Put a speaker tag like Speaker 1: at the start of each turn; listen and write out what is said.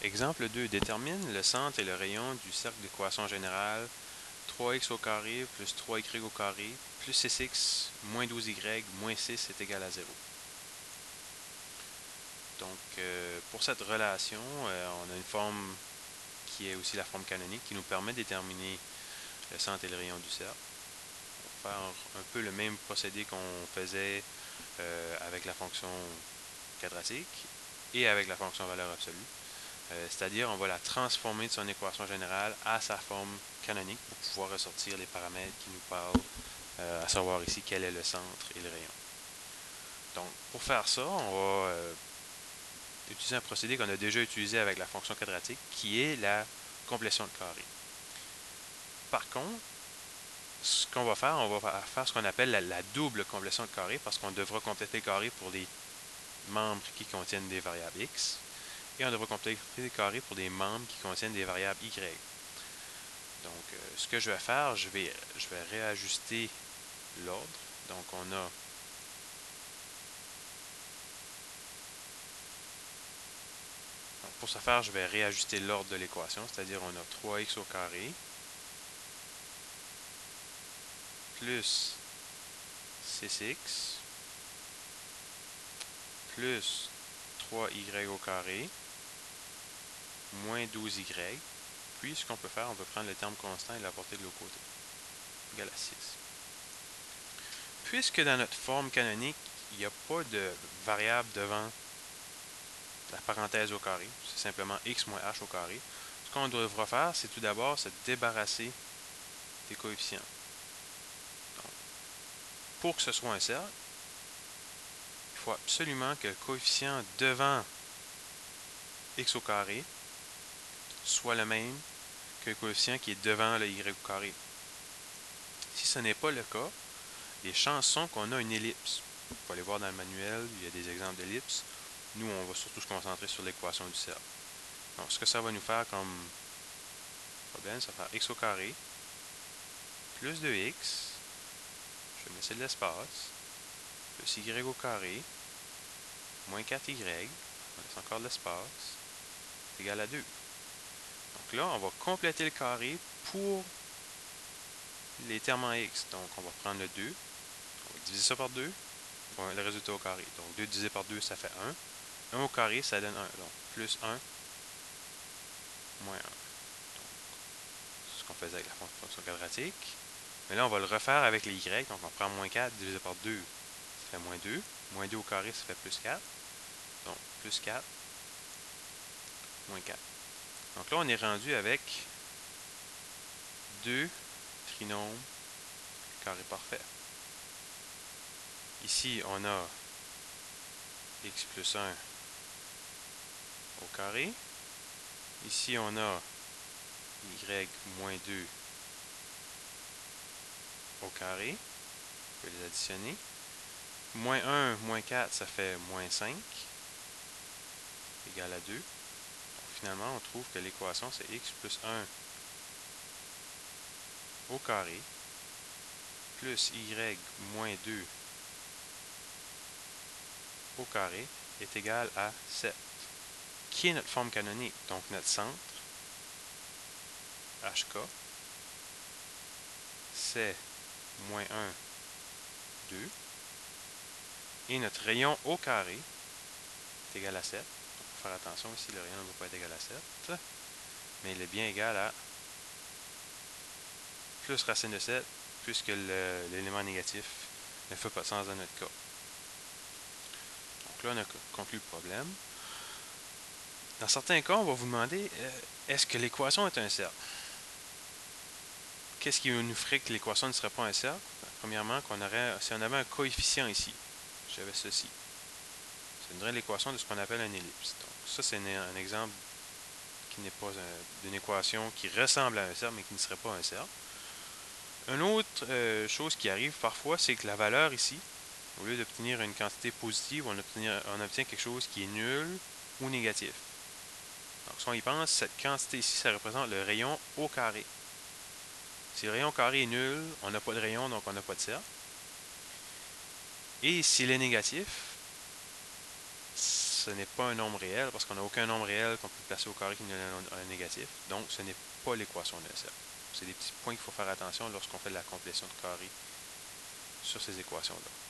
Speaker 1: Exemple 2. Détermine le centre et le rayon du cercle d'équation générale 3x au carré plus 3y au carré plus 6x moins 12y moins 6 est égal à 0. Donc, pour cette relation, on a une forme qui est aussi la forme canonique qui nous permet de déterminer le centre et le rayon du cercle. On va faire un peu le même procédé qu'on faisait avec la fonction quadratique et avec la fonction valeur absolue. C'est-à-dire, on va la transformer de son équation générale à sa forme canonique pour pouvoir ressortir les paramètres qui nous parlent, à savoir ici quel est le centre et le rayon. Donc, pour faire ça, on va utiliser un procédé qu'on a déjà utilisé avec la fonction quadratique, qui est la complétion de carré. Par contre, ce qu'on va faire, on va faire ce qu'on appelle la double complétion de carré, parce qu'on devra compléter le carré pour des membres qui contiennent des variables x, et on devra compléter le carré pour des membres qui contiennent des variables y. Donc, ce que je vais faire, je vais réajuster l'ordre. Donc, on a donc pour ce faire, je vais réajuster l'ordre de l'équation, c'est-à-dire on a 3x au carré plus 6x plus 3y au carré moins 12y. Puis, ce qu'on peut faire, on peut prendre le terme constant et l'apporter de l'autre côté, égal à 6. Puisque dans notre forme canonique, il n'y a pas de variable devant la parenthèse au carré, c'est simplement x moins h au carré, ce qu'on devra faire, c'est tout d'abord se débarrasser des coefficients. Donc, pour que ce soit un cercle, il faut absolument que le coefficient devant x au carré soit le même que le coefficient qui est devant le y au carré. Si ce n'est pas le cas, les chances sont qu'on a une ellipse. Vous pouvez aller voir dans le manuel, il y a des exemples d'ellipses. Nous, on va surtout se concentrer sur l'équation du cercle. Donc, ce que ça va nous faire comme problème, ça va faire x au carré plus 2x, je vais me laisser de l'espace, plus y au carré, moins 4y, on laisse encore de l'espace, est égal à 2. Donc là, on va compléter le carré pour les termes en x. Donc, on va prendre le 2, on va diviser ça par 2, pour le résultat au carré. Donc, 2 divisé par 2, ça fait 1. 1 au carré, ça donne 1. Donc, plus 1, moins 1. Donc, c'est ce qu'on faisait avec la fonction quadratique. Mais là, on va le refaire avec les y. Donc, on prend moins 4 divisé par 2, ça fait moins 2. Moins 2 au carré, ça fait plus 4. Donc, plus 4, moins 4. Donc là, on est rendu avec deux trinômes carré parfait. Ici, on a x plus 1 au carré. Ici, on a y moins 2 au carré. On peut les additionner. Moins 1, moins 4, ça fait moins 5, égal à 2. Donc, finalement, on trouve que l'équation, c'est x plus 1 au carré plus y moins 2 au carré est égal à 7, qui est notre forme canonique. Donc, notre centre, HK, c'est moins 1, 2. Et notre rayon au carré est égal à 7. Donc, il faut faire attention ici, le rayon ne va pas être égal à 7, mais il est bien égal à plus racine de 7, puisque l'élément négatif ne fait pas de sens dans notre cas. Donc là, on a conclu le problème. Dans certains cas, on va vous demander, est-ce que l'équation est un cercle? Qu'est-ce qui nous ferait que l'équation ne serait pas un cercle? Premièrement, si on avait un coefficient ici, j'avais ceci, ça donnerait l'équation de ce qu'on appelle une ellipse. Donc ça, c'est un exemple qui n'est pas d'une équation qui ressemble à un cercle, mais qui ne serait pas un cercle. Une autre chose qui arrive parfois, c'est que la valeur ici, au lieu d'obtenir une quantité positive, on obtient quelque chose qui est nul ou négatif. Donc, si on y pense, cette quantité ici, ça représente le rayon au carré. Si le rayon carré est nul, on n'a pas de rayon, donc on n'a pas de cercle. Et s'il est négatif, ce n'est pas un nombre réel, parce qu'on n'a aucun nombre réel qu'on peut placer au carré qui n'est un négatif. Donc, ce n'est pas l'équation d'un cercle. C'est des petits points qu'il faut faire attention lorsqu'on fait de la complétion de carré sur ces équations-là.